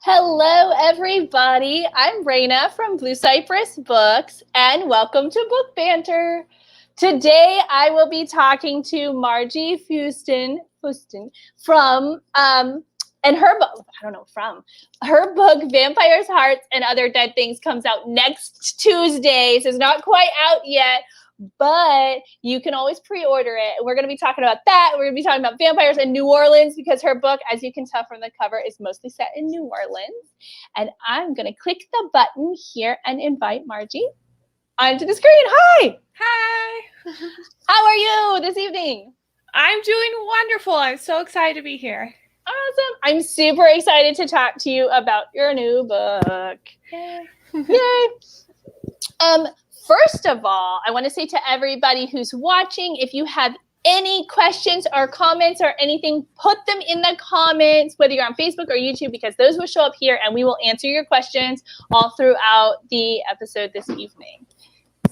Hello, everybody. I'm Raina from Blue Cypress Books, and welcome to Book Banter. Today, I will be talking to Margie Fuston from her book, Vampires, Hearts, and Other Dead Things, comes out next Tuesday. So it's not quite out yet, but you can always pre-order it. We're going to be talking about that. We're going to be talking about vampires in New Orleans because her book, as you can tell from the cover, is mostly set in New Orleans. And I'm going to click the button here and invite Margie onto the screen. Hi! Hi! How are you this evening? I'm doing wonderful. I'm so excited to be here. Awesome. I'm super excited to talk to you about your new book. Yay! Yay! First of all, I want to say to everybody who's watching, if you have any questions or comments or anything, put them in the comments, whether you're on Facebook or YouTube, because those will show up here and we will answer your questions all throughout the episode this evening.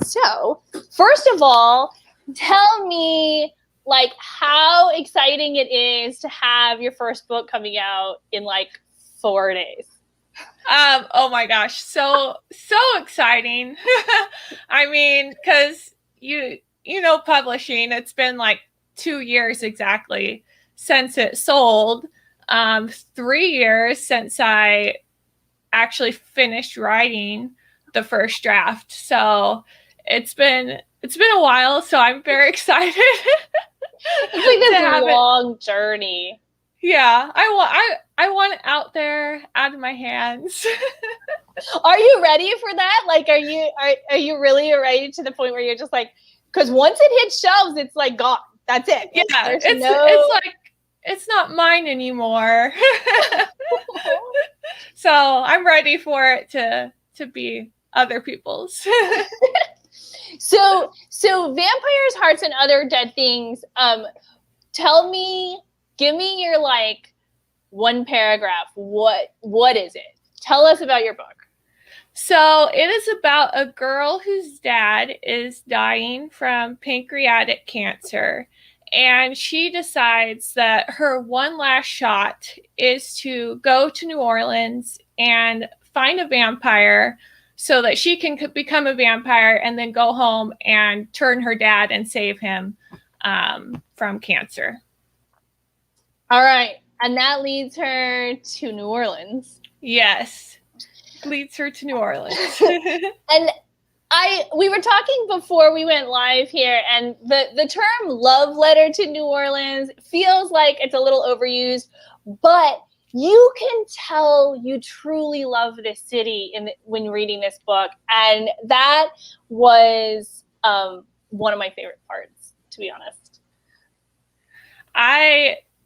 So, first of all, tell me how exciting it is to have your first book coming out in 4 days. Oh my gosh, so exciting. I mean, because you know publishing, it's been 2 years exactly since it sold. 3 years since I actually finished writing the first draft. So it's been a while, so I'm very excited. It's this long journey. Yeah, I want it out there, out of my hands. Are you ready for that? Are you really ready to the point where you're just because once it hits shelves, it's gone. That's it. Yeah, it's not mine anymore. So I'm ready for it to be other people's. So Vampires, Hearts, and Other Dead Things. Give me your one paragraph. What is it? Tell us about your book. So it is about a girl whose dad is dying from pancreatic cancer, and she decides that her one last shot is to go to New Orleans and find a vampire so that she can become a vampire and then go home and turn her dad and save him from cancer. All right. And that leads her to New Orleans. Yes. Leads her to New Orleans. And we were talking before we went live here, and the term love letter to New Orleans feels like it's a little overused, but you can tell you truly love this city when reading this book. And that was one of my favorite parts, to be honest.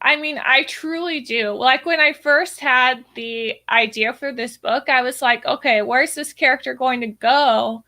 I mean, I truly do. When I first had the idea for this book, I was like, okay, where's this character going to go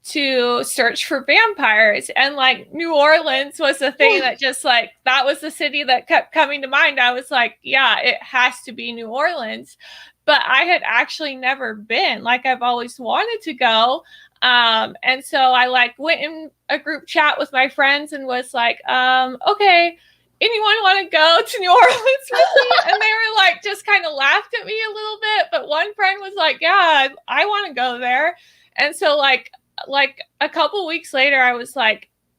to search for vampires? And New Orleans was the thing that just that was the city that kept coming to mind. I was like, yeah, it has to be New Orleans. But I had actually never been. I've always wanted to go. And so I went in a group chat with my friends and was like, okay, anyone want to go to New Orleans with me? And they were just kind of laughed at me a little bit. But one friend was like, yeah, I want to go there. And so a couple weeks later, I was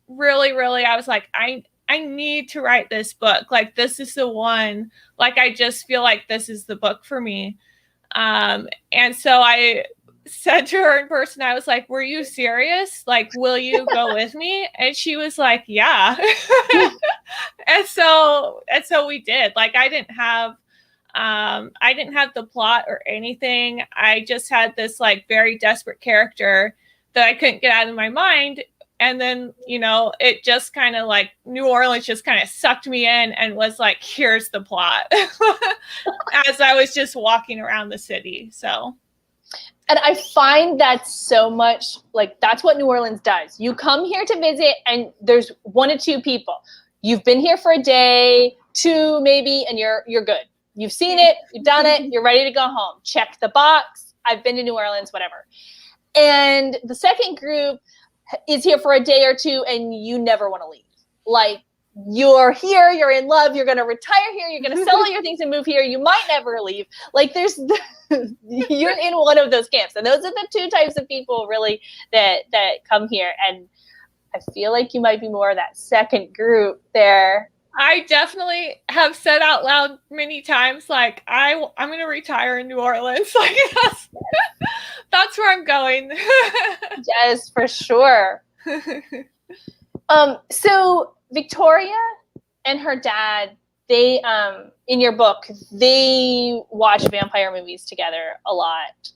really, I was I need to write this book. This is the one. I just feel like this is the book for me. And so I said to her in person, I was like, were you serious? Will you go with me? And she was like, yeah. and so we did. I didn't have the plot or anything. I just had this very desperate character that I couldn't get out of my mind. And then, it just kind of New Orleans just kind of sucked me in and was here's the plot as I was just walking around the city. So. And I find that so much, that's what New Orleans does. You come here to visit and there's 1 or 2 people. You've been here for a day, 2 maybe, and you're good. You've seen it, you've done it, you're ready to go home. Check the box. I've been to New Orleans, whatever. And the second group is here for a day or 2 and you never want to leave. you're here, you're in love, you're going to retire here, you're going to sell all your things and move here, you might never leave. Like there's, you're in one of those camps. And those are the two types of people really that come here. And I feel like you might be more of that second group there. I definitely have said out loud many times, like, I'm going to retire in New Orleans. Like, that's where I'm going. Yes, for sure. So Victoria and her dad, they, in your book, they watch vampire movies together a lot,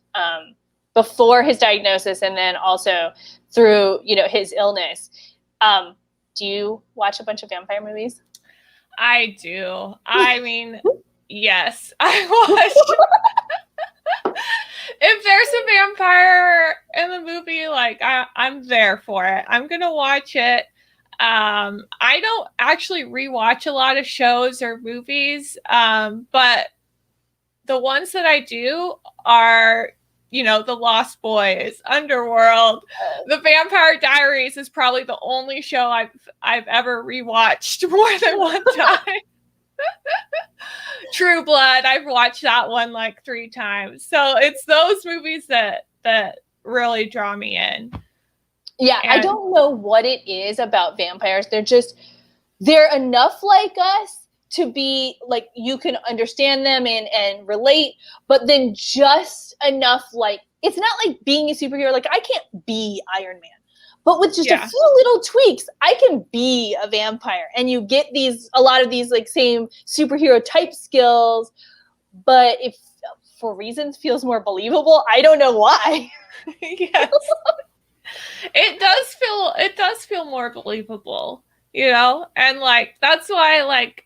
before his diagnosis and then also through, his illness. Do you watch a bunch of vampire movies? I do. I mean, yes, I watch. If there's a vampire in the movie, like I'm there for it. I'm gonna watch it. I don't actually rewatch a lot of shows or movies, but the ones that I do are, The Lost Boys, Underworld. The Vampire Diaries is probably the only show I've ever rewatched more than one time. True Blood, I've watched that one like 3 times. So it's those movies that really draw me in. Yeah, and I don't know what it is about vampires. They're enough like us to be like, you can understand them and relate, but then just enough like, it's not like being a superhero. Like I can't be Iron Man, but with just a few little tweaks, I can be a vampire. And you get a lot of these like same superhero type skills, but if for reasons feels more believable, I don't know why. Yes. It does feel more believable, and like, that's why, like,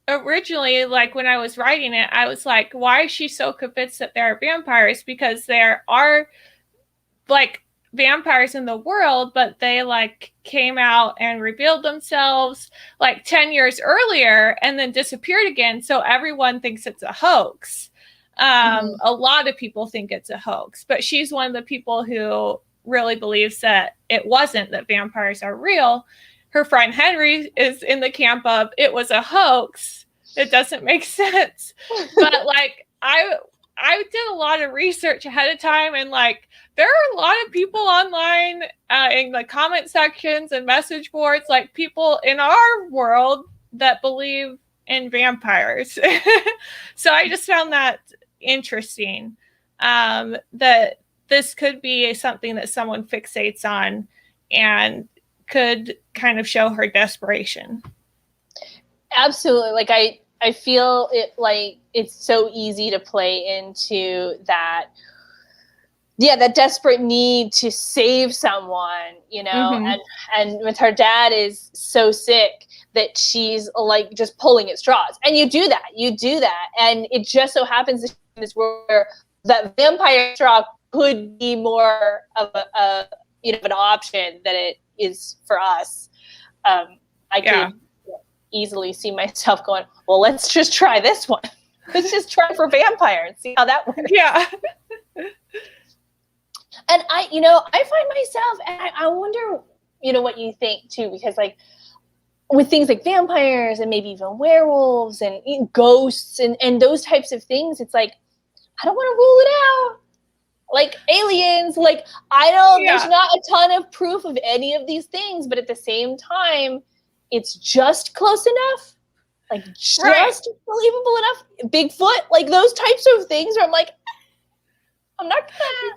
originally, like when I was writing it, I was like, why is she so convinced that there are vampires? Because there are like vampires in the world, but they like came out and revealed themselves like 10 years earlier and then disappeared again. So everyone thinks it's a hoax. A lot of people think it's a hoax, but she's one of the people who really believes that it wasn't, that vampires are real. Her friend Henry is in the camp of, it was a hoax. It doesn't make sense. But like, I did a lot of research ahead of time, and like, there are a lot of people online in the comment sections and message boards, like people in our world that believe in vampires. So I just found that interesting, that this could be something that someone fixates on and could kind of show her desperation. Absolutely. Like I feel it, like it's so easy to play into that. Yeah, that desperate need to save someone, and with her dad is so sick that she's like just pulling at straws. And you do that. And it just so happens in this world where that vampire straw could be more of an option than it is for us. I could easily see myself going, well, let's just try this one. Let's just try for vampire and see how that works. Yeah. And I find myself, and I wonder, what you think too, because like with things like vampires and maybe even werewolves and ghosts and those types of things, it's like, I don't want to rule it out. Like aliens, like there's not a ton of proof of any of these things, but at the same time, it's just close enough, like just believable enough. Bigfoot, like those types of things where I'm like, I'm not gonna.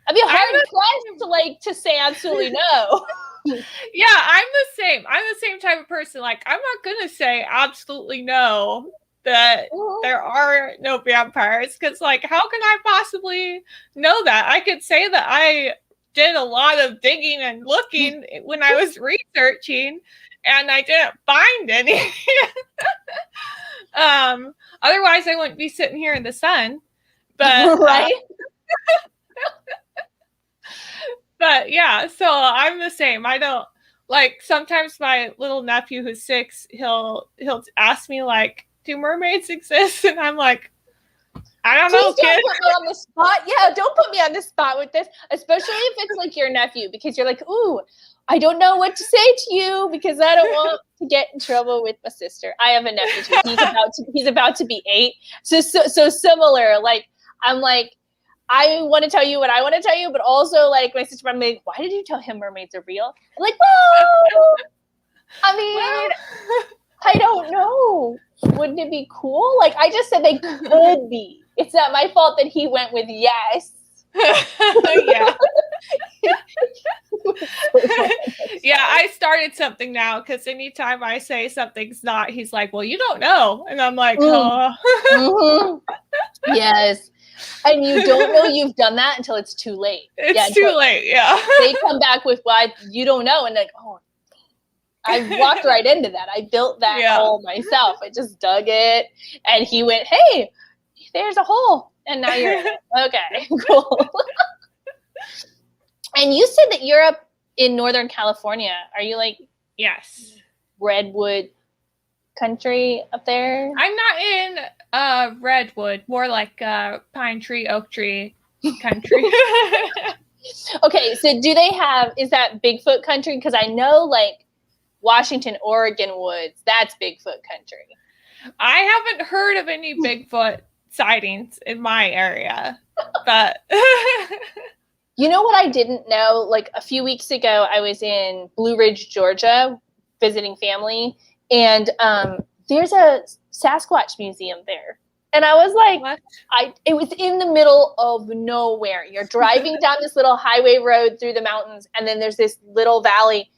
I'd be hard pressed to say absolutely no. Yeah, I'm the same. I'm the same type of person. Like, I'm not gonna say absolutely no that there are no vampires, because like, how can I possibly know that? I could say that I did a lot of digging and looking when I was researching, and I didn't find any. Otherwise I wouldn't be sitting here in the sun. But right. But yeah, so I'm the same. I don't, like, sometimes my little nephew who's 6, he'll ask me like, do mermaids exist? And I'm like, I don't Please know, don't kid. put me on the spot. Yeah, don't put me on the spot with this, especially if it's like your nephew, because you're like, ooh, I don't know what to say to you because I don't want to get in trouble with my sister. I have a nephew too. He's about to be 8. So similar. Like, I'm like, I want to tell you what I want to tell you, but also like my sister, I'm like, why did you tell him mermaids are real? I'm like, well, I mean, I don't know. Wouldn't it be cool? Like, I just said they could be. It's not my fault that he went with yes. Yeah. Yeah, I started something now because anytime I say something's not, he's like, well, you don't know. And I'm like, oh. Mm-hmm. Yes. And you don't know you've done that until it's too late. It's too late, yeah. They come back with, well, you don't know. And like, oh, I walked right into that. I built that hole myself. I just dug it. And he went, hey, there's a hole. And now you're in it. Okay, cool. And you said that you're up in Northern California. Are you like redwood country up there? I'm not in redwood, more like pine tree, oak tree country. Okay, so do they have, is that Bigfoot country? Because I know like Washington, Oregon woods, that's Bigfoot country. I haven't heard of any Bigfoot sightings in my area, but you know what I didn't know? Like a few weeks ago, I was in Blue Ridge, Georgia, visiting family, and there's a Sasquatch museum there. And I was like, what? It was in the middle of nowhere. You're driving down this little highway road through the mountains, and then there's this little valley,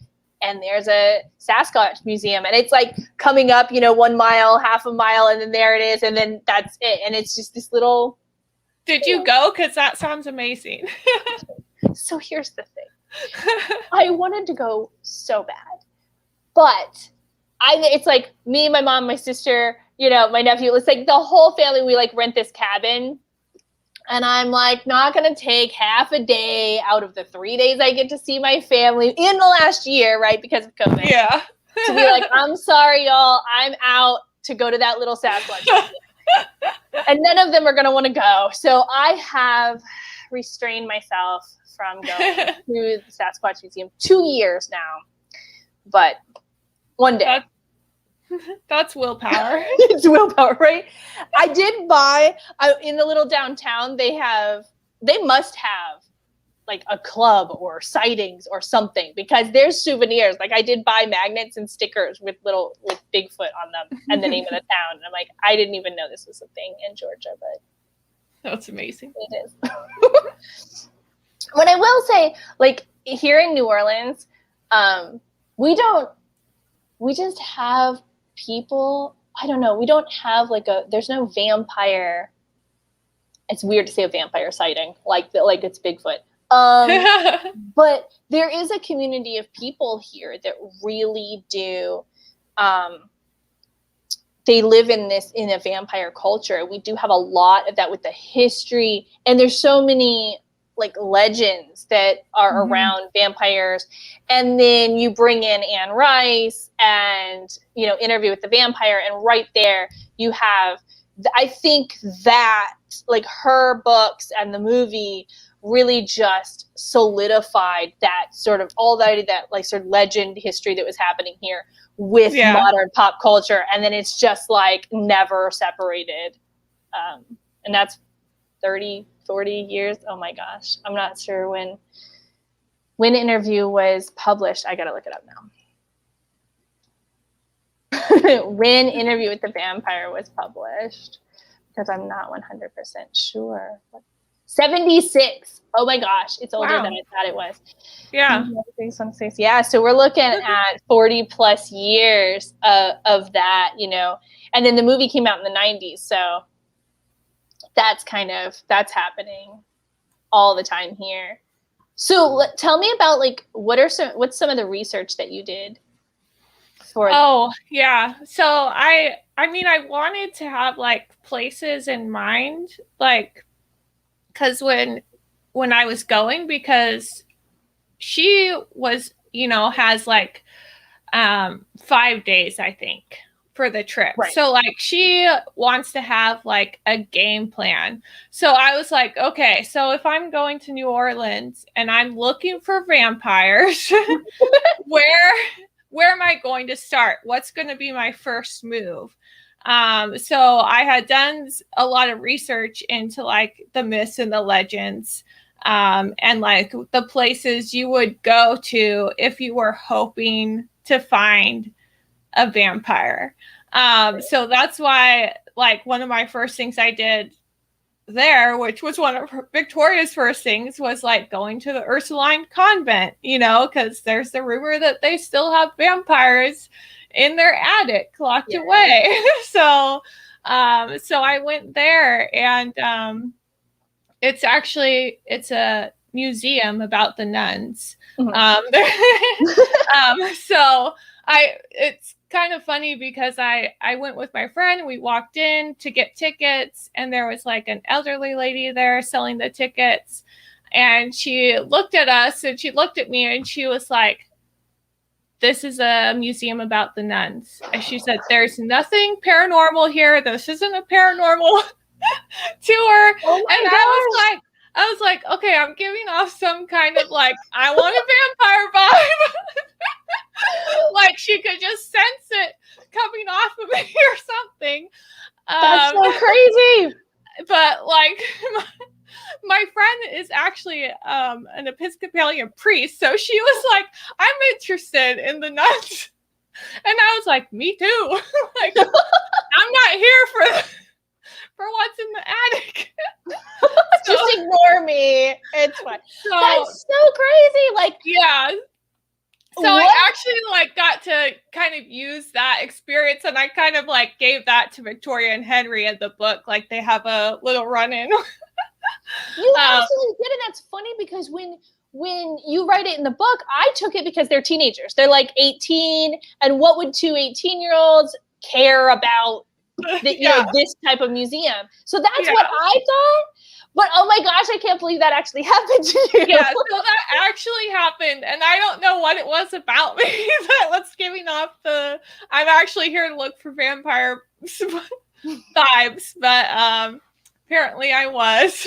and there's a Sasquatch museum. And it's like coming up, 1 mile, half a mile, and then there it is, and then that's it. And it's just this little... Did you go? Because that sounds amazing. So here's the thing. I wanted to go so bad. But it's like me, my mom, my sister, my nephew. It's like the whole family, we like rent this cabin. And I'm like not going to take half a day out of the 3 days I get to see my family in the last year, right? Because of COVID. Yeah. To be like, I'm sorry, y'all. I'm out to go to that little Sasquatch. And none of them are going to want to go. So I have restrained myself from going to the Sasquatch Museum 2 years now. But one day. That's willpower. It's willpower, right? I did buy, in the little downtown, they must have like a club or sightings or something, because there's souvenirs. Like I did buy magnets and stickers with Bigfoot on them and the name of the town. And I'm like, I didn't even know this was a thing in Georgia, but that's amazing. It is. What I will say, like here in New Orleans, we just have people, I don't know, we don't have there's no vampire. It's weird to say a vampire sighting, like it's Bigfoot. But there is a community of people here that really do, they live in a vampire culture. We do have a lot of that with the history, and there's so many like legends that are around vampires. And then you bring in Anne Rice and, Interview with the Vampire. And right there you have, I think that like her books and the movie really just solidified that sort of that like sort of legend history that was happening here with modern pop culture. And then it's just like never separated. And that's 30, 40 years. Oh my gosh. I'm not sure when Interview was published. I got to look it up now. When Interview with the Vampire was published, because I'm not 100% sure. 76. Oh my gosh. It's older than I thought it was. Yeah. Yeah. So we're looking at 40 plus years of that, and then the movie came out in the 90s. So that's happening all the time here. So tell me about like, what's some of the research that you did for? Oh yeah. So I wanted to have like places in mind, like, cause when I was going, because she was, has like, 5 days, I think, for the trip. Right. So like she wants to have like a game plan. So I was like, okay, so if I'm going to New Orleans and I'm looking for vampires, where am I going to start? What's going to be my first move? So I had done a lot of research into like the myths and the legends, and like the places you would go to if you were hoping to find a vampire. So that's why like one of my first things I did there, which was one of Victoria's first things, was like going to the Ursuline convent, you know, because there's the rumor that they still have vampires in their attic locked away. So I went there, and it's a museum about the nuns. So it's kind of funny because I went with my friend. We walked in to get tickets, and there was like an elderly lady there selling the tickets, and she looked at us and she looked at me and she was like, "This is a museum about the nuns." And she said, "There's nothing paranormal here. This isn't a paranormal tour." Oh my and gosh. I was like, okay, I'm giving off some kind of like, I want a vampire vibe. Like she could just sense it coming off of me or something. That's so crazy. But like my friend is actually an Episcopalian priest, so she was like, "I'm interested in the nuns," and I was like, "Me too." Like, I'm not here for what's in the attic. Just ignore me. It's fine. So, that's so crazy. Like, yeah. So I actually like got to kind of use that experience, and I kind of like gave that to Victoria and Henry in the book. Like they have a little run-in. You absolutely did, and that's funny because when you write it in the book, I took it because they're teenagers. They're like 18, and what would two 18-year-olds care about this type of museum? So that's what I thought. But oh my gosh, I can't believe that actually happened to you. Yeah, so that actually happened, and I don't know what it was about me that was giving off the I'm actually here to look for vampire vibes, but apparently I was.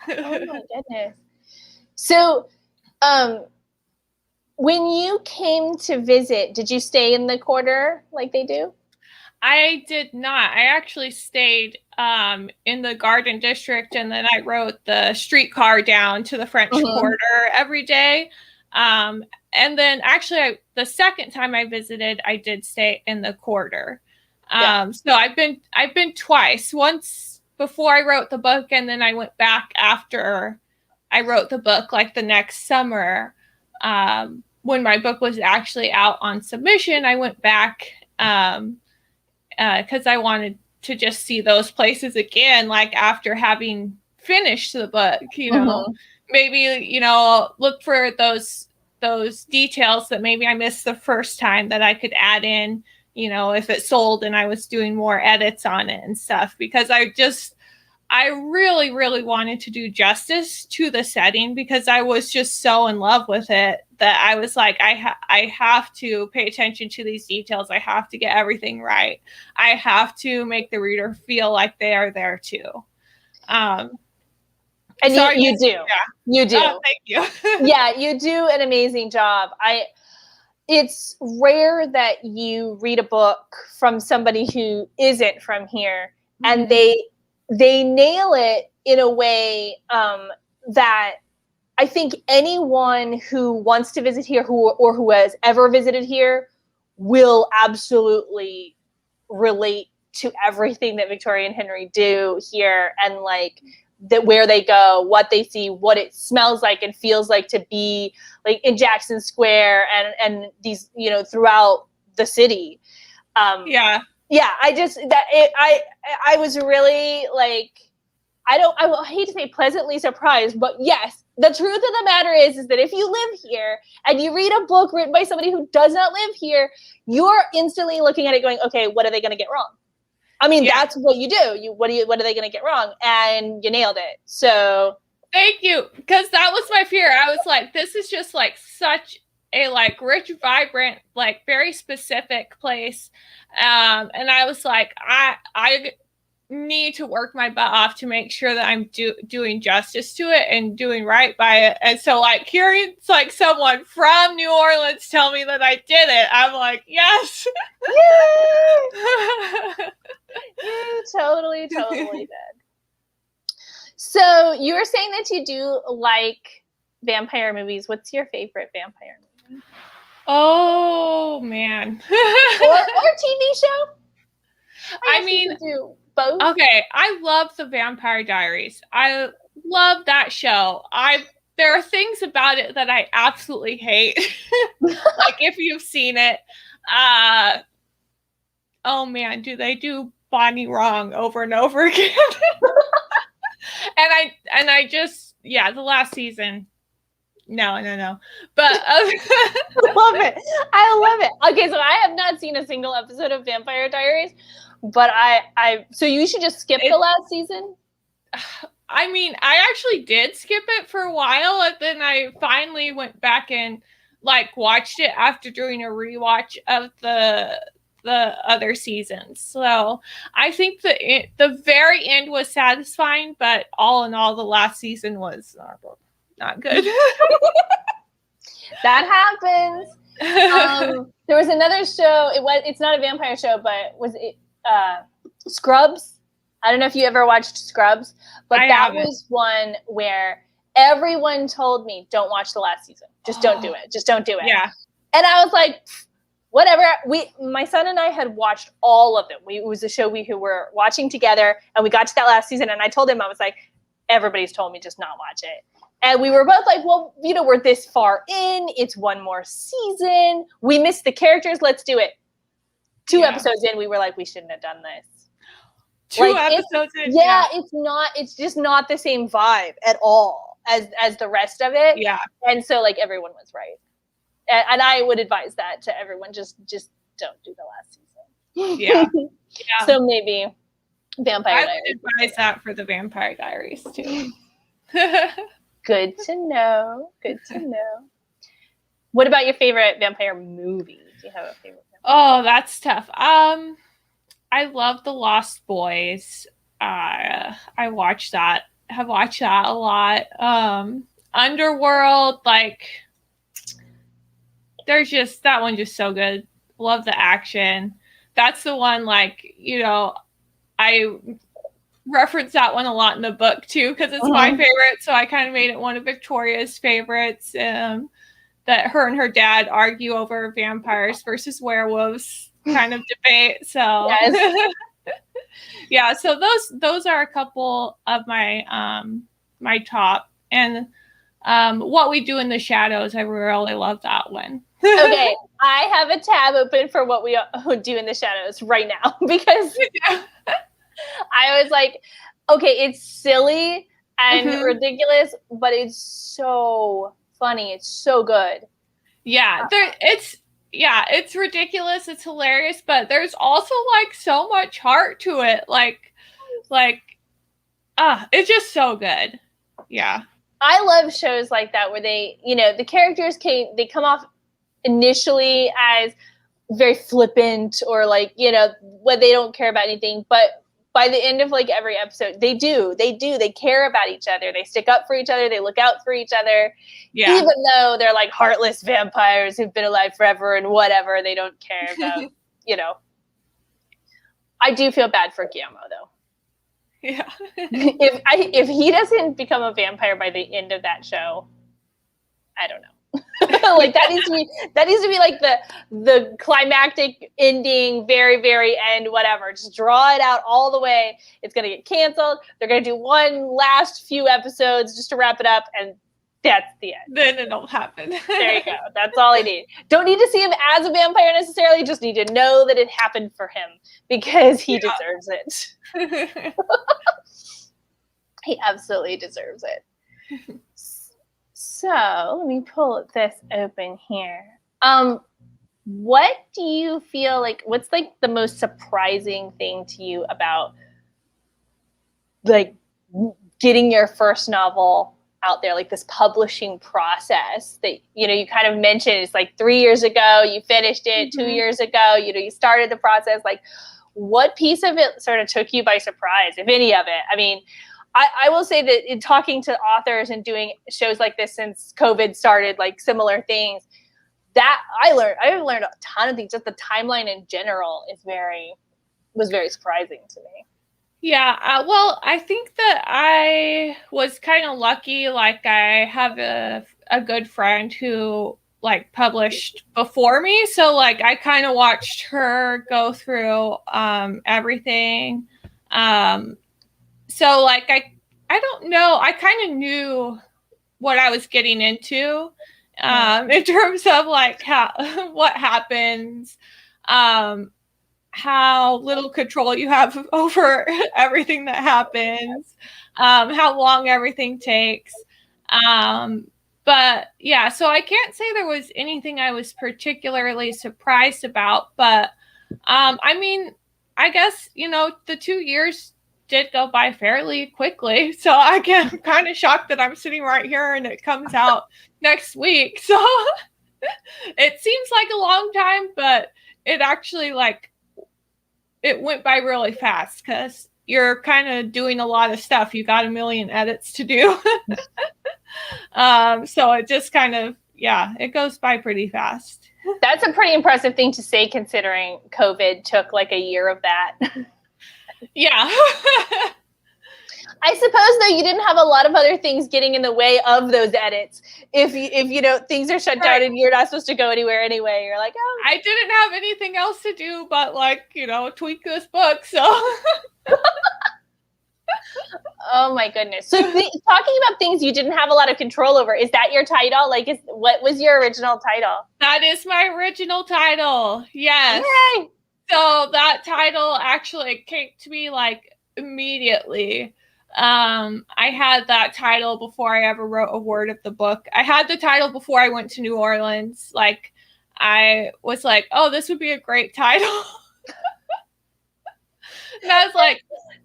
Oh my goodness. So, when you came to visit, did you stay in the quarter like they do? I did not. I actually stayed in the Garden District, and then I rode the streetcar down to the French Quarter every day. And then actually, the second time I visited, I did stay in the Quarter. So I've been twice. Once before I wrote the book, and then I went back after I wrote the book, like the next summer, when my book was actually out on submission. I went back because I wanted to just see those places again, like after having finished the book, you know, maybe, you know, look for those details that maybe I missed the first time that I could add in, you know, if it sold and I was doing more edits on it and stuff, because I really, really wanted to do justice to the setting because I was just so in love with it that I was like, I have to pay attention to these details. I have to get everything right. I have to make the reader feel like they are there too. And so you do. Yeah. You do. Oh, thank you. Yeah, you do an amazing job. It's rare that you read a book from somebody who isn't from here, and they nail it in a way that I think anyone who wants to visit here who has ever visited here will absolutely relate to everything that Victoria and Henry do here, and like that where they go, what they see, what it smells like and feels like to be like in Jackson Square and these, you know, throughout the city. I was really like, I hate to say pleasantly surprised, but yes, the truth of the matter is that if you live here and you read a book written by somebody who does not live here, you're instantly looking at it going, okay, what are they going to get wrong? I mean, that's what you do. What are they going to get wrong? And you nailed it. So thank you. Because that was my fear. I was like, this is just like such a like rich, vibrant, like very specific place. And I was like, I need to work my butt off to make sure that I'm doing justice to it and doing right by it. And so like hearing like someone from New Orleans tell me that I did it, I'm like, yes. You totally did. So you were saying that you do like vampire movies. What's your favorite vampire movie? Oh man. or TV show? I mean, do both. Okay, I love the Vampire Diaries. I love that show. There are things about it that I absolutely hate. Like if you've seen it, oh man, do they do Bonnie wrong over and over again? and I just, yeah, the last season. No. But I love it. Okay, so I have not seen a single episode of Vampire Diaries, but so you should just skip the last season? I mean, I actually did skip it for a while, and then I finally went back and like watched it after doing a rewatch of the other seasons. So I think the very end was satisfying, but all in all, the last season was not good. That happens. There was another show. It's not a vampire show, but was it Scrubs? I don't know if you ever watched Scrubs, but that was one where everyone told me, don't watch the last season. Just don't do it. Just don't do it. Yeah. And I was like, whatever. My son and I had watched all of them. It was a show we were watching together, and we got to that last season, and I told him, I was like, everybody's told me just not watch it. And we were both like, well, we're this far in. It's one more season. We missed the characters. Let's do it. 2 episodes in, we were like, we shouldn't have done this. 2 episodes in? Yeah, it's just not the same vibe at all as the rest of it. Yeah. And so, like, everyone was right. And I would advise that to everyone. Just don't do the last season. Yeah. So maybe Vampire Diaries. I would advise that for the Vampire Diaries, too. Good to know. What about your favorite vampire movie? Do you have a favorite? Oh, that's tough. I love The Lost Boys. I watched that. Have watched that a lot. Underworld, like, there's just that one just so good. Love the action. That's the one, like, I reference that one a lot in the book too, because it's my favorite. So I kind of made it one of Victoria's favorites. That her and her dad argue over vampires versus werewolves kind of debate. So yes. Yeah, so those are a couple of my my top. And What We Do in the Shadows, I really love that one. Okay, I have a tab open for What We Do in the Shadows right now because I was like, okay, it's silly and ridiculous, but it's so funny. It's so good. Yeah, it's ridiculous. It's hilarious, but there's also like so much heart to it. It's just so good. Yeah. I love shows like that where they, the characters they come off initially as very flippant or like, when they don't care about anything, but by the end of like every episode, they care about each other. They stick up for each other. They look out for each other. Yeah. Even though they're like heartless vampires who've been alive forever and whatever, they don't care about, I do feel bad for Guillermo though. Yeah. if he doesn't become a vampire by the end of that show, I don't know. Like that needs to be like the climactic ending, very, very end, whatever. Just draw it out all the way. It's gonna get canceled. They're gonna do one last few episodes just to wrap it up, and that's the end. Then it'll happen. There you go. That's all I need. Don't need to see him as a vampire necessarily. Just need to know that it happened for him because he deserves it. He absolutely deserves it. So let me pull this open here. What do you feel like, what's like the most surprising thing to you about like getting your first novel out there, like this publishing process that, you know, you kind of mentioned. It's like 3 years ago, you finished it. 2 years ago, you know, you started the process. Like, what piece of it sort of took you by surprise, if any of it? I mean, I will say that in talking to authors and doing shows like this since COVID started, like similar things, that I learned a ton of things. Just the timeline in general was very surprising to me. Yeah, well, I think that I was kind of lucky. Like, I have a good friend who like published before me, so like I kind of watched her go through everything. So like I don't know, I kind of knew what I was getting into in terms of like what happens, how little control you have over everything that happens, how long everything takes. But yeah, so I can't say there was anything I was particularly surprised about, but I mean, I guess, you know, the 2 years did go by fairly quickly. So I'm kind of shocked that I'm sitting right here and it comes out next week. So it seems like a long time, but it actually like it went by really fast because you're kind of doing a lot of stuff. You got a million edits to do. So it just kind of, yeah, it goes by pretty fast. That's a pretty impressive thing to say, considering COVID took like a year of that. Yeah. I suppose, though, you didn't have a lot of other things getting in the way of those edits. If you know, things are shut down and you're not supposed to go anywhere anyway, you're like, oh. I didn't have anything else to do but, like, you know, tweak this book, so. Oh my goodness. So talking about things you didn't have a lot of control over, is that your title? Like, what was your original title? That is my original title. Yes. Yay! So that title actually came to me like immediately. I had that title before I ever wrote a word of the book. I had the title before I went to New Orleans. Like, I was like, oh, this would be a great title. And I was like,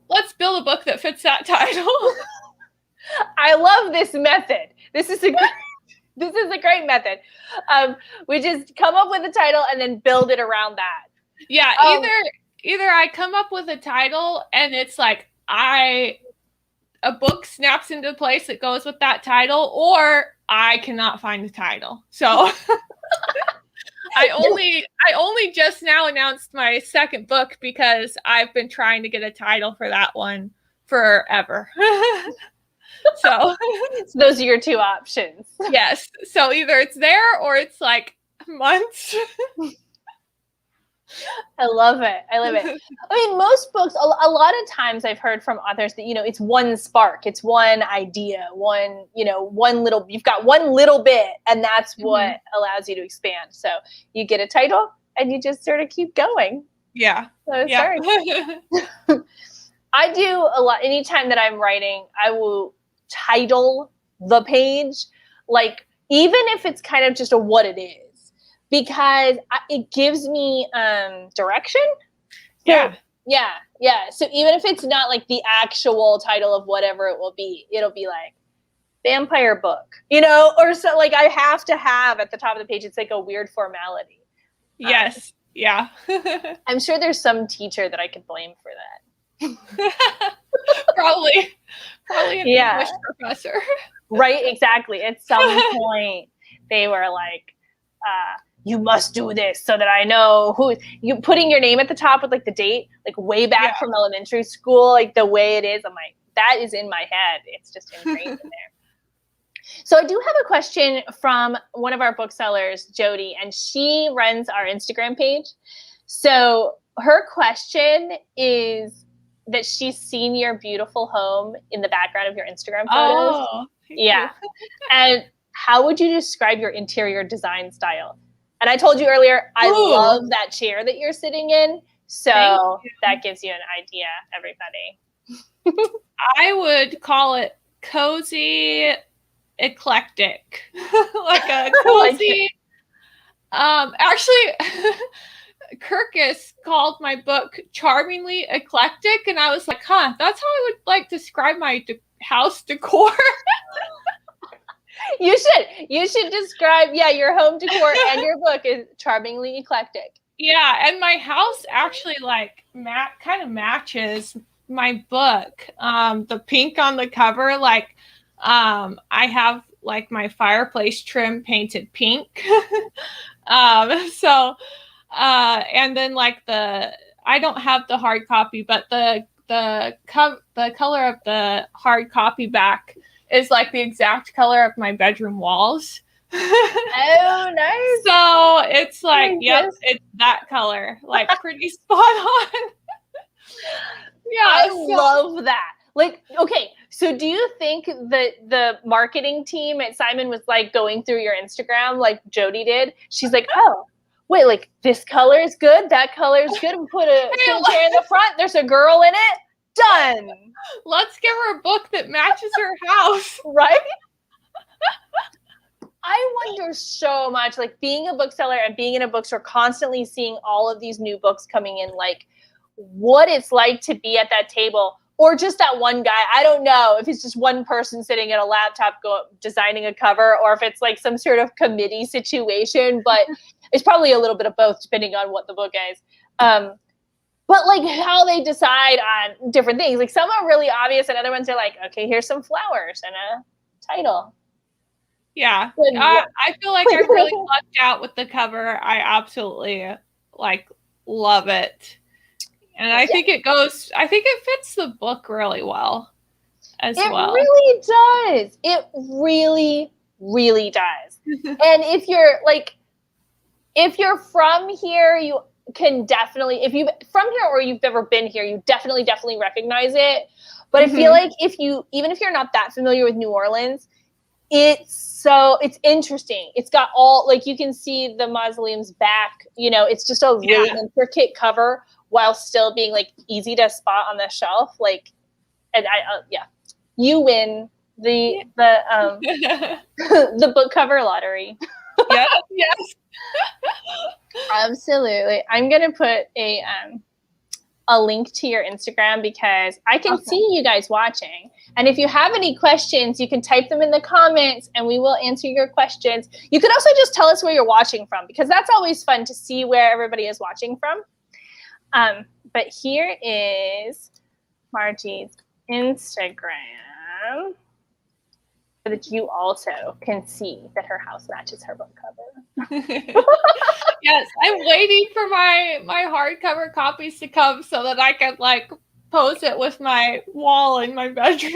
let's build a book that fits that title. I love this method. This is a great method. We just come up with a title and then build it around that. Yeah, either I come up with a title and it's like a book snaps into place that goes with that title, or I cannot find the title. So I only just now announced my second book because I've been trying to get a title for that one forever. So those are your two options. Yes. So either it's there or it's like months. I love it. I mean, most books, a lot of times I've heard from authors that, you know, it's one spark, it's one idea, you've got one little bit, and that's what allows you to expand. So you get a title and you just sort of keep going. Yeah. So sorry. I do a lot. Anytime that I'm writing, I will title the page, like, even if it's kind of just a what it is. Because it gives me direction. So, yeah. So even if it's not like the actual title of whatever it will be, it'll be like vampire book, you know, or so, like, I have to have at the top of the page, it's like a weird formality. Yes. Yeah. I'm sure there's some teacher that I could blame for that. Probably an English professor. Right, exactly. At some point they were like, you must do this so that I know who you putting your name at the top with like the date, like way back from elementary school, like the way it is. I'm like, that is in my head. It's just ingrained in there. So I do have a question from one of our booksellers, Jody, and she runs our Instagram page. So her question is that she's seen your beautiful home in the background of your Instagram photos. Oh, yeah. And how would you describe your interior design style? And I told you earlier, I love that chair that you're sitting in. So that gives you an idea, everybody. I would call it cozy, eclectic. Like a cozy. Actually, Kirkus called my book charmingly eclectic. And I was like, that's how I would like describe my house decor. You should describe, your home decor and your book is charmingly eclectic. Yeah, and my house actually like kind of matches my book. The pink on the cover, like I have like my fireplace trim painted pink. So and then like I don't have the hard copy, but the color of the hard copy back is like the exact color of my bedroom walls. Oh, nice. So it's like, Yes. it's that color, like pretty spot on. Yeah, I love that. Like, okay, so do you think that the marketing team at Simon was like going through your Instagram like Jody did? She's like, oh, wait, like this color is good, that color is good. We put a chair in the front. There's a girl in it. Done. Let's give her a book that matches her house. Right? I wonder so much, like being a bookseller and being in a bookstore, constantly seeing all of these new books coming in, like what it's like to be at that table, or just that one guy. I don't know if it's just one person sitting at a laptop designing a cover, or if it's like some sort of committee situation, but it's probably a little bit of both depending on what the book is. But like how they decide on different things, like some are really obvious and other ones are like, okay, here's some flowers and a title. Yeah, I feel like I really lucked out with the cover. I absolutely like love it. And I think it fits the book really well as well. It really does. It really, really does. And if you're from here, you can definitely, if you've from here or you've ever been here, you definitely recognize it. But I feel like even if you're not that familiar with New Orleans, it's interesting. It's got all, like, you can see the mausoleum's back, it's just a really intricate cover while still being like easy to spot on the shelf. Like, and you win the the book cover lottery. Yes. Absolutely. I'm going to put a link to your Instagram because I can see you guys watching. And if you have any questions, you can type them in the comments and we will answer your questions. You could also just tell us where you're watching from, because that's always fun to see where everybody is watching from. But here is Margie's Instagram, so that you also can see that her house matches her book cover. Yes, I'm waiting for my hardcover copies to come so that I can like pose it with my wall in my bedroom.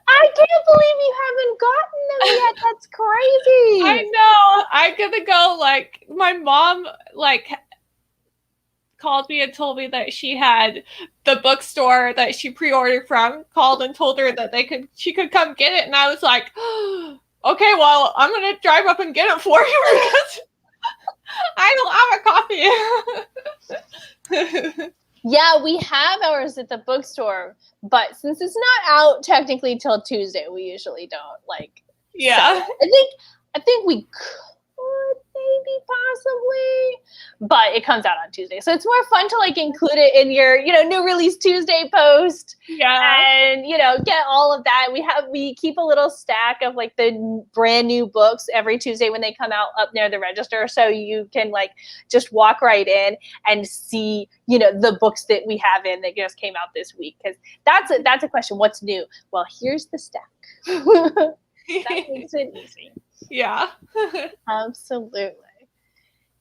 I can't believe you haven't gotten them yet. That's crazy. I know. I'm gonna go, like, my mom like called me and told me that she had the bookstore that she pre-ordered from called and told her that she could come get it, and I was like, oh, okay, well, I'm gonna drive up and get it for you because I don't have a copy. Yeah, we have ours at the bookstore, but since it's not out technically till Tuesday, we usually don't like. Yeah, so I think we could maybe possibly, but it comes out on Tuesday, so it's more fun to like include it in your new release Tuesday post. Yeah, and get all of that. We keep a little stack of like the brand new books every Tuesday when they come out up near the register, so you can like just walk right in and see the books that we have in that just came out this week, because that's a question. What's new? Well, here's the stack. That makes it easy. Yeah. Absolutely.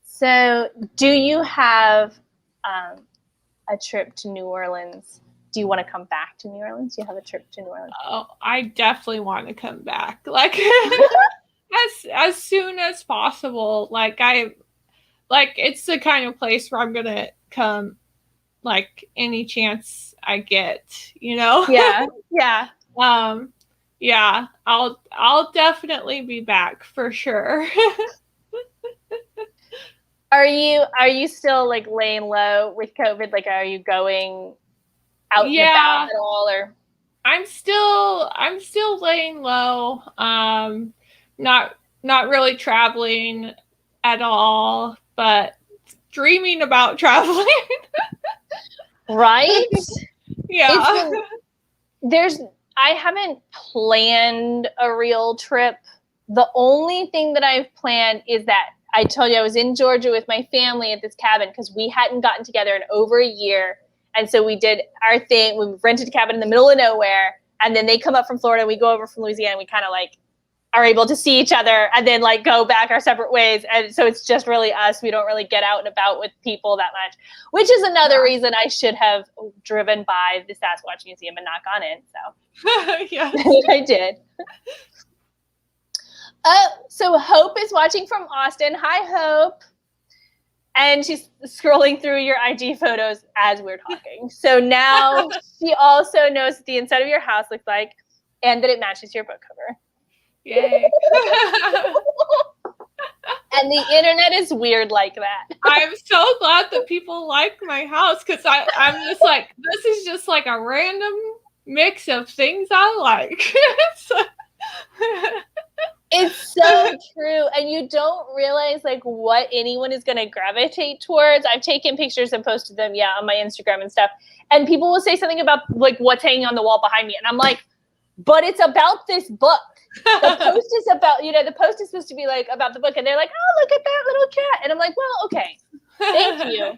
So do you have a trip to New Orleans? Do you want to come back to New Orleans? Do you have a trip to New Orleans? Oh, I definitely want to come back. Like as soon as possible. Like it's the kind of place where I'm gonna come like any chance I get, Yeah. Yeah. Yeah, I'll definitely be back for sure. Are you still like laying low with COVID? Like, are you going out and about at all, or? I'm still laying low. Not really traveling at all, but dreaming about traveling. Right? Yeah. I haven't planned a real trip The only thing that I've planned is that I told you I was in Georgia with my family at this cabin because we hadn't gotten together in over a year. And so we did our thing. We rented a cabin in the middle of nowhere. And then they come up from Florida. We go over from Louisiana. And we kind of like are able to see each other and then like go back our separate ways. And so it's just really us. We don't really get out and about with people that much, which is another reason I should have driven by the Sasquatch Museum and not gone in. So yeah, I did. So Hope is watching from Austin. Hi, Hope. And she's scrolling through your IG photos as we're talking. So now she also knows what the inside of your house looks like and that it matches your book cover. Yay. And the internet is weird like that. I'm so glad that people like my house because I'm just like, this is just like a random mix of things I like. It's so true. And you don't realize like what anyone is going to gravitate towards. I've taken pictures and posted them, on my Instagram and stuff. And people will say something about like what's hanging on the wall behind me. And I'm like, but it's about this book. The post is about, the post is supposed to be like about the book. And they're like, oh, look at that little cat. And I'm like, well, okay. Thank you.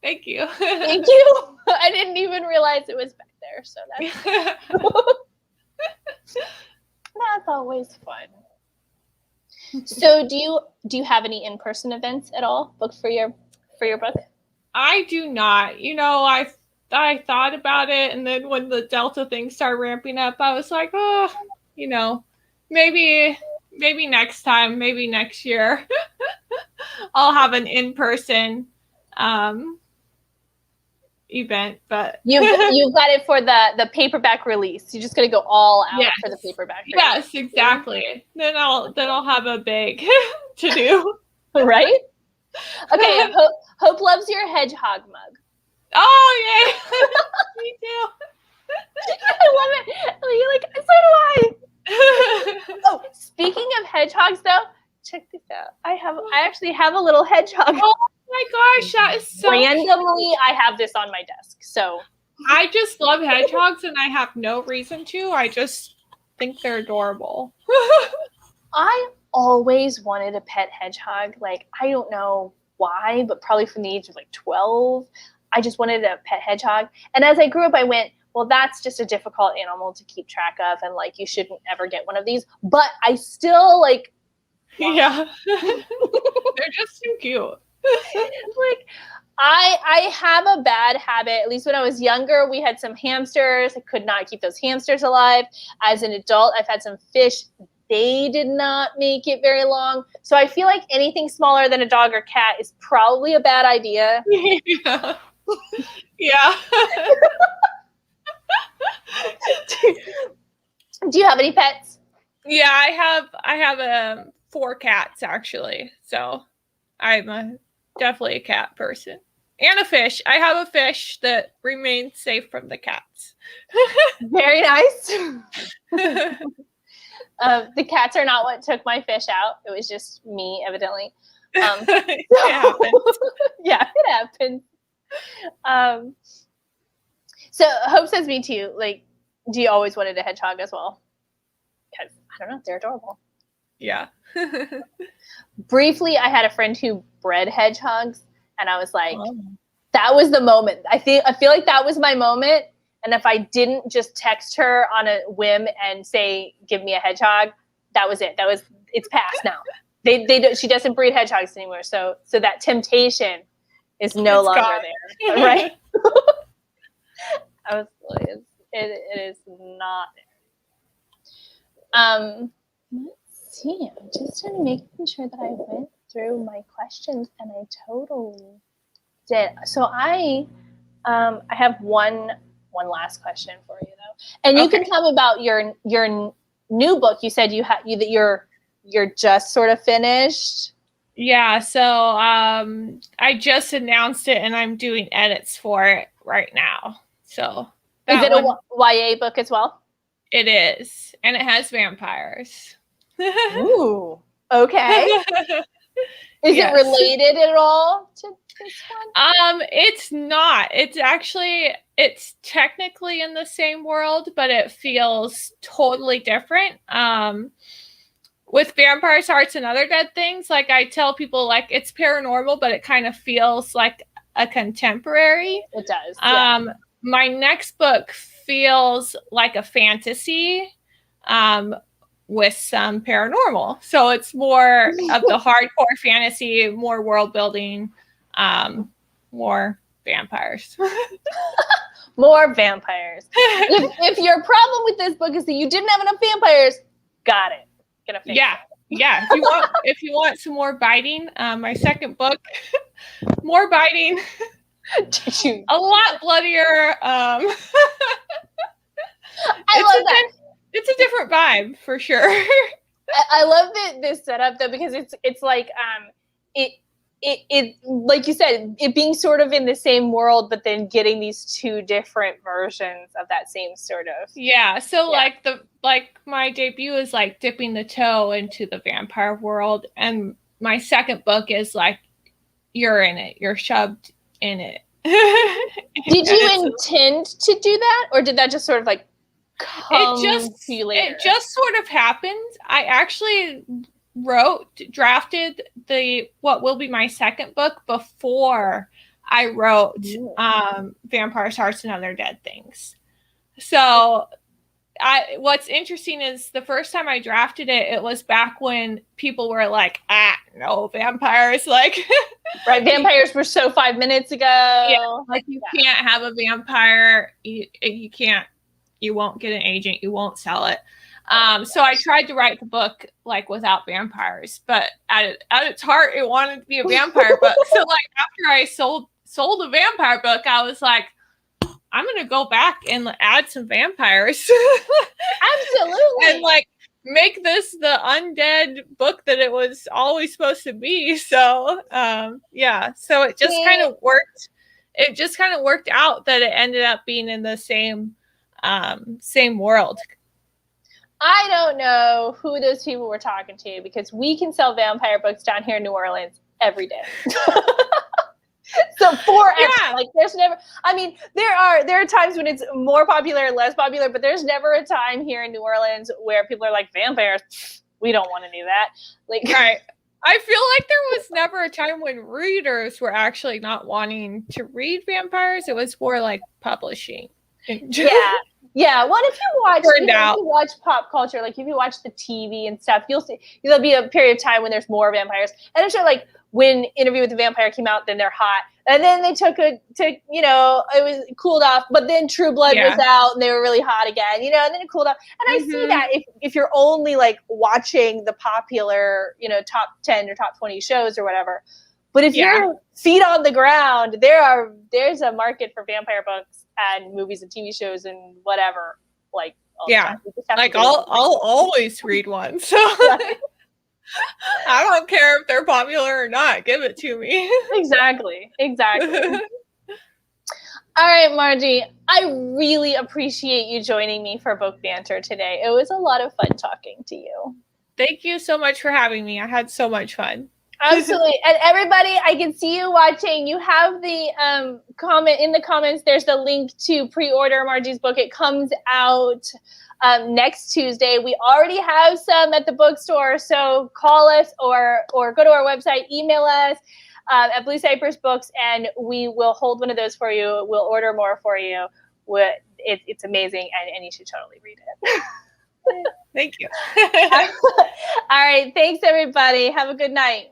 Thank you. Thank you. I didn't even realize it was back there. So that's always fun. So do you have any in-person events at all booked for your book? I do not. I thought about it, and then when the Delta thing started ramping up, I was like, maybe next time, maybe next year, I'll have an in-person event. But you've got it for the paperback release. You're just gonna go all out for the paperback release. Yes, exactly. Then I'll have a big to do. Right? Okay, Hope loves your hedgehog mug. Oh yeah. Me too. I love it. You're like, so do I. Oh, speaking of hedgehogs though, check this out. I actually have a little hedgehog. Oh my gosh, that is so randomly I have this on my desk. So I just love hedgehogs and I have no reason to. I just think they're adorable. I always wanted a pet hedgehog. Like, I don't know why, but probably from the age of like 12, I just wanted a pet hedgehog. And as I grew up, I went, well, that's just a difficult animal to keep track of. And like, you shouldn't ever get one of these. But I still like, yeah, they're just so cute. Like, I have a bad habit. At least when I was younger, we had some hamsters. I could not keep those hamsters alive. As an adult, I've had some fish. They did not make it very long. So I feel like anything smaller than a dog or cat is probably a bad idea. Yeah. Yeah. Do you have any pets? Yeah, I have 4 cats actually. So I'm definitely a cat person. And a fish. I have a fish that remains safe from the cats. Very nice. The cats are not what took my fish out. It was just me, evidently. It happens. Yeah, it happens. So Hope says me too. Like, do you always wanted a hedgehog as well? Because I don't know, they're adorable. Yeah. Briefly, I had a friend who bred hedgehogs, and I was like, that was the moment. I feel like that was my moment. And if I didn't just text her on a whim and say, give me a hedgehog, that was it. It's past now. She doesn't breed hedgehogs anymore. So that temptation is no longer gone. there. Right? It is not there. Let's see. I'm just making sure that I went through my questions, and I totally did. So I have one last question for you though, and you can tell me about your new book. You said that you're just sort of finished. Yeah, so I just announced it and I'm doing edits for it right now. So is it a YA book as well? It is, and it has vampires. Ooh, okay. Is it related at all to this one? It's not. It's technically in the same world, but it feels totally different. with Vampires, Hearts, and Other Dead Things, like I tell people, like it's paranormal, but it kind of feels like a contemporary. It does. Yeah. My next book feels like a fantasy with some paranormal. So it's more of the hardcore fantasy, more world building, more vampires. More vampires. If your problem with this book is that you didn't have enough vampires, got it. Gonna fix it. Yeah. If you want some more biting, my second book, more biting, a lot bloodier. I love that. It's a different vibe for sure. I love this setup though, because it's like it like you said, it being sort of in the same world, but then getting these two different versions of that same sort of. Yeah. So like my debut is like dipping the toe into the vampire world, and my second book is like you're in it, you're shoved in it. Did you intend to do that, or did that just sort of like come to you later? It just sort of happened. I actually drafted what will be my second book before I wrote Vampires, Hearts, and Other Dead Things. So what's interesting is the first time I drafted it, it was back when people were like, no vampires, like right, vampires were so 5 minutes ago. Yeah, like you can't have a vampire, you can't, you won't get an agent, you won't sell it. So I tried to write the book like without vampires, but at its heart, it wanted to be a vampire book. So like after I sold a vampire book, I was like, I'm gonna go back and add some vampires. Absolutely. And like make this the undead book that it was always supposed to be. So so it just kind of worked. It just kind of worked out that it ended up being in the same world. I don't know who those people were talking to, because we can sell vampire books down here in New Orleans every day. So like there's never, I mean, there are times when it's more popular or less popular, but there's never a time here in New Orleans where people are like, vampires, we don't want to do that. Like, right. I feel like there was never a time when readers were actually not wanting to read vampires. It was more like publishing. Yeah. Well, if you watch pop culture, like if you watch the TV and stuff, you'll see there'll be a period of time when there's more vampires. And I'm sure like when Interview with the Vampire came out, then they're hot. And then they it was cooled off, but then True Blood was out and they were really hot again, and then it cooled off. And I see that if you're only like watching the popular, top 10 or top 20 shows or whatever. But if you're feet on the ground, there's a market for vampire books and movies and TV shows and whatever. Like, like I'll always read one. So I don't care if they're popular or not. Give it to me. Exactly. All right, Margie, I really appreciate you joining me for Book Banter today. It was a lot of fun talking to you. Thank you so much for having me. I had so much fun. Absolutely. And everybody, I can see you watching. You have the comment in the comments. There's the link to pre-order Margie's book. It comes out next Tuesday. We already have some at the bookstore, so call us or go to our website, email us at Blue Cypress Books, and we will hold one of those for you. We'll order more for you. It's amazing, and you should totally read it. Thank you. All right. Thanks, everybody. Have a good night.